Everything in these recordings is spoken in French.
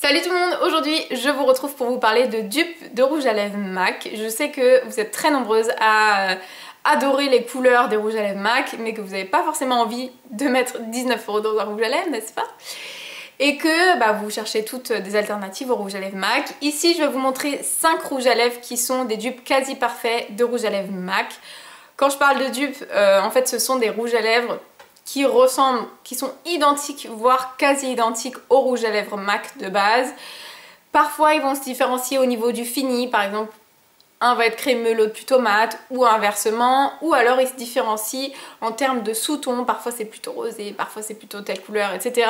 Salut tout le monde, aujourd'hui je vous retrouve pour vous parler de dupes de rouge à lèvres MAC. Je sais que vous êtes très nombreuses à adorer les couleurs des rouges à lèvres MAC, mais que vous n'avez pas forcément envie de mettre 19 € dans un rouge à lèvres, n'est-ce pas? Et que vous cherchez toutes des alternatives au rouge à lèvres MAC. Ici je vais vous montrer 5 rouges à lèvres qui sont des dupes quasi parfaits de rouge à lèvres MAC. Quand je parle de dupes, en fait ce sont des rouges à lèvres qui ressemblent, qui sont identiques, voire quasi identiques au rouge à lèvres MAC de base. Parfois ils vont se différencier au niveau du fini, par exemple un va être crémeux, l'autre plutôt mat, ou inversement, ou alors ils se différencient en termes de sous-ton, parfois c'est plutôt rosé, parfois c'est plutôt telle couleur, etc.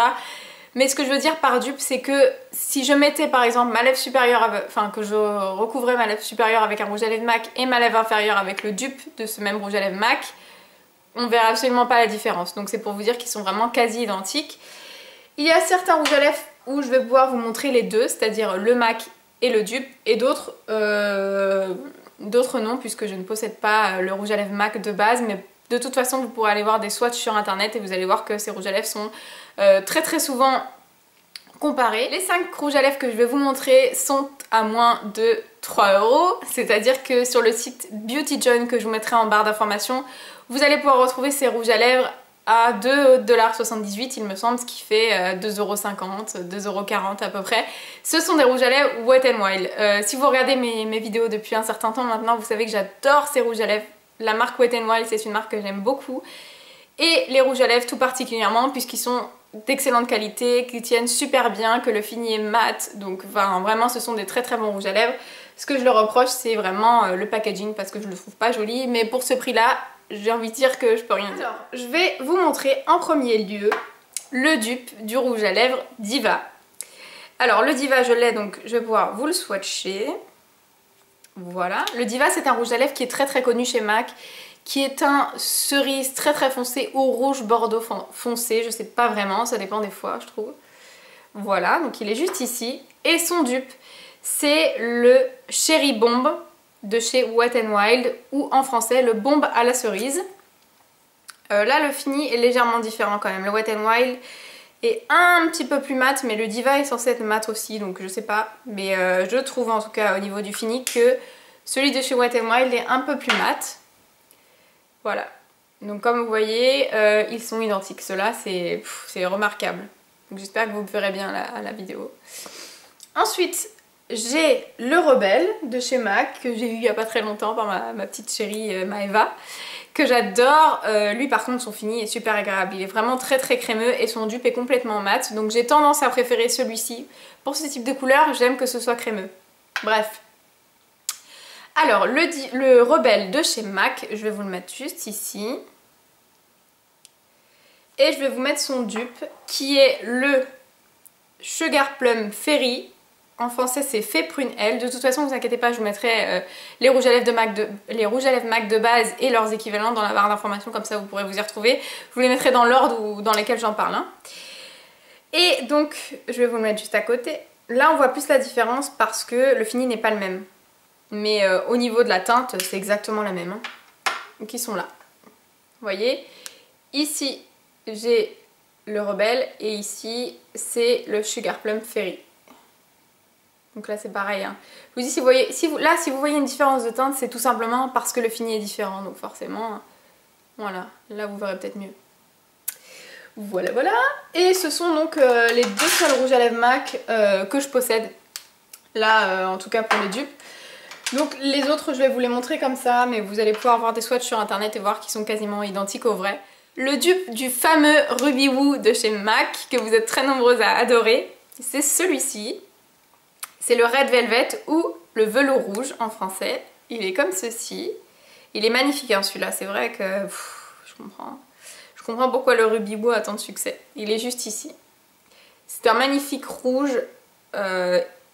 Mais ce que je veux dire par dupe, c'est que si je mettais par exemple ma lèvre supérieure, enfin que je recouvrais ma lèvre supérieure avec un rouge à lèvres MAC et ma lèvre inférieure avec le dupe de ce même rouge à lèvres MAC, on verra absolument pas la différence. Donc c'est pour vous dire qu'ils sont vraiment quasi identiques. Il y a certains rouges à lèvres où je vais pouvoir vous montrer les deux, c'est-à-dire le MAC et le dupe, et d'autres non, puisque je ne possède pas le rouge à lèvres MAC de base, mais de toute façon vous pourrez aller voir des swatchs sur internet et vous allez voir que ces rouges à lèvres sont très souvent comparés. Les 5 rouges à lèvres que je vais vous montrer sont à moins de 3 €, c'est-à-dire que sur le site Beauty John que je vous mettrai en barre d'informations, vous allez pouvoir retrouver ces rouges à lèvres à 2,78 $, il me semble, ce qui fait 2,50 €, 2,40 € à peu près. Ce sont des rouges à lèvres Wet n Wild. Si vous regardez mes vidéos depuis un certain temps maintenant, vous savez que j'adore ces rouges à lèvres. La marque Wet n Wild, c'est une marque que j'aime beaucoup. Et les rouges à lèvres tout particulièrement, puisqu'ils sont d'excellente qualité, qui tiennent super bien, que le fini est mat. Donc vraiment, ce sont des très bons rouges à lèvres. Ce que je leur reproche, c'est vraiment le packaging, parce que je le trouve pas joli. Mais pour ce prix-là, j'ai envie de dire que je peux rien dire. Alors, je vais vous montrer en premier lieu le dupe du rouge à lèvres Diva. Alors le Diva je l'ai, donc je vais pouvoir vous le swatcher. Voilà, le Diva c'est un rouge à lèvres qui est très connu chez MAC, qui est un cerise très foncé ou rouge bordeaux foncé, je sais pas vraiment, ça dépend des fois je trouve. Voilà, donc il est juste ici. Et son dupe, c'est le Cherry Bomb de chez Wet n Wild, ou en français le bombe à la cerise. Là le fini est légèrement différent quand même, le Wet n Wild est un petit peu plus mat, mais le Diva est censé être mat aussi, donc je sais pas. Mais je trouve en tout cas au niveau du fini que celui de chez Wet n Wild est un peu plus mat. Voilà, donc comme vous voyez, ils sont identiques, ceux-là c'est remarquable. Donc j'espère que vous me verrez bien la vidéo. Ensuite, j'ai le Rebelle de chez MAC, que j'ai eu il n'y a pas très longtemps par ma petite chérie Maeva, que j'adore. Lui par contre son fini est super agréable, il est vraiment très crémeux et son dupe est complètement mat, donc j'ai tendance à préférer celui-ci. Pour ce type de couleur, j'aime que ce soit crémeux. Bref. Alors le Rebelle de chez MAC, je vais vous le mettre juste ici. Et je vais vous mettre son dupe, qui est le Sugar Plum Fairy. En français c'est Fée Prune L. De toute façon ne vous inquiétez pas, je vous mettrai les rouges à lèvres MAC de base et leurs équivalents dans la barre d'informations, comme ça vous pourrez vous y retrouver. Je vous les mettrai dans l'ordre dans lesquels j'en parle. Hein. Et donc je vais vous le mettre juste à côté. Là on voit plus la différence parce que le fini n'est pas le même. Mais au niveau de la teinte c'est exactement la même. Hein. Donc ils sont là. Vous voyez, ici j'ai le Rebelle et ici c'est le Sugar Plum Fairy. Donc là c'est pareil. Hein. Je vous dis, si vous voyez une différence de teinte, c'est tout simplement parce que le fini est différent. Donc forcément, voilà, là vous verrez peut-être mieux. Voilà. Et ce sont donc les deux seuls rouges à lèvres MAC que je possède. Là en tout cas pour les dupes. Donc les autres je vais vous les montrer comme ça, mais vous allez pouvoir voir des swatchs sur internet et voir qu'ils sont quasiment identiques au vrai. Le dupe du fameux Ruby Woo de chez MAC, que vous êtes très nombreuses à adorer, c'est celui-ci. C'est le Red Velvet ou le velours rouge en français. Il est comme ceci. Il est magnifique hein, celui-là, c'est vrai que je comprends pourquoi le Ruby Woo a tant de succès. Il est juste ici. C'est un magnifique rouge,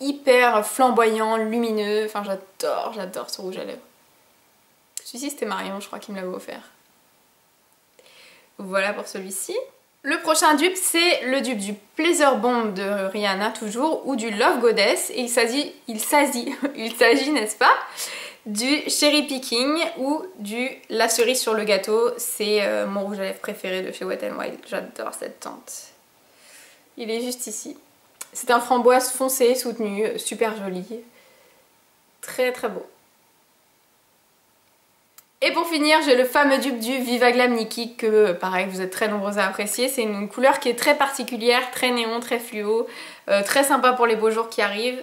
hyper flamboyant, lumineux. Enfin j'adore ce rouge à lèvres. Celui-ci c'était Marion, je crois qu'il me l'avait offert. Voilà pour celui-ci. Le prochain dupe, c'est le dupe du Pleasure Bomb de Rihanna toujours, ou du Love Goddess, et il s'agit, n'est-ce pas, du Cherry Picking ou du La cerise sur le gâteau. C'est mon rouge à lèvres préféré de chez Wet n Wild. J'adore cette teinte. Il est juste ici. C'est un framboise foncé soutenu, super joli. Très très beau. Et pour finir, j'ai le fameux dupe du Viva Glam Nikki que, pareil, vous êtes très nombreux à apprécier. C'est une couleur qui est très particulière, très néon, très fluo, très sympa pour les beaux jours qui arrivent.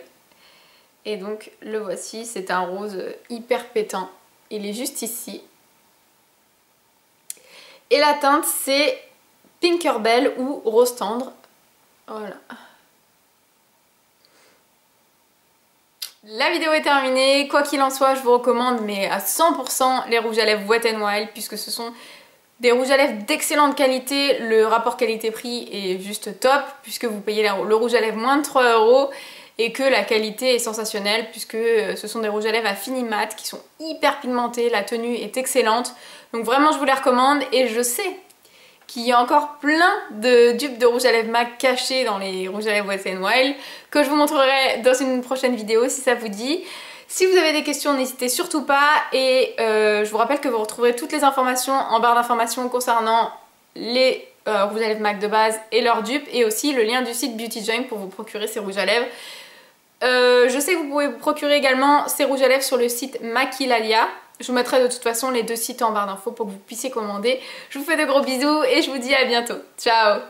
Et donc, le voici, c'est un rose hyper pétant. Il est juste ici. Et la teinte, c'est Pinkerbell ou rose tendre. Voilà. La vidéo est terminée, quoi qu'il en soit je vous recommande mais à 100% les rouges à lèvres Wet n Wild puisque ce sont des rouges à lèvres d'excellente qualité, le rapport qualité-prix est juste top puisque vous payez le rouge à lèvres moins de 3 € et que la qualité est sensationnelle puisque ce sont des rouges à lèvres à fini mat qui sont hyper pigmentés, la tenue est excellente donc vraiment je vous les recommande et je sais qu'il y a encore plein de dupes de rouge à lèvres MAC cachés dans les rouges à lèvres Wet n Wild que je vous montrerai dans une prochaine vidéo si ça vous dit. Si vous avez des questions, n'hésitez surtout pas et je vous rappelle que vous retrouverez toutes les informations en barre d'informations concernant les rouges à lèvres MAC de base et leurs dupes et aussi le lien du site Beauty Joint pour vous procurer ces rouges à lèvres. Je sais que vous pouvez vous procurer également ces rouges à lèvres sur le site Maquilalia. Je vous mettrai de toute façon les deux sites en barre d'infos pour que vous puissiez commander. Je vous fais de gros bisous et je vous dis à bientôt. Ciao!